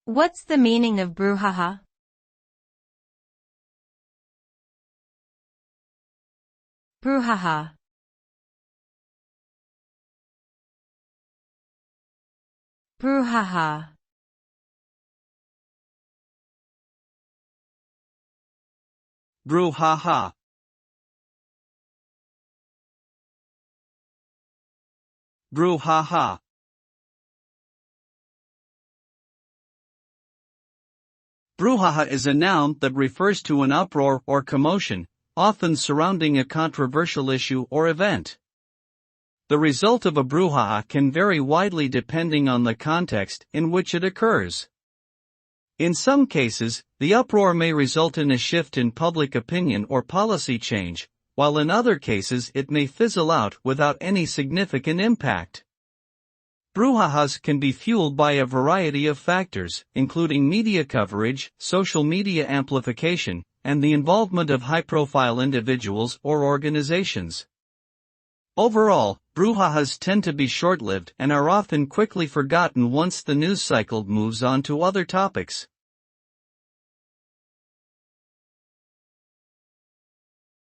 What's the meaning of brouhaha? Brouhaha. Brouhaha. Brouhaha. Brouhaha. Brouhaha is a noun that refers to an uproar or commotion, often surrounding a controversial issue or event. The result of a brouhaha can vary widely depending on the context in which it occurs. In some cases, the uproar may result in a shift in public opinion or policy change, while in other cases it may fizzle out without any significant impact. Brouhahas can be fueled by a variety of factors, including media coverage, social media amplification, and the involvement of high-profile individuals or organizations. Overall, brouhahas tend to be short-lived and are often quickly forgotten once the news cycle moves on to other topics.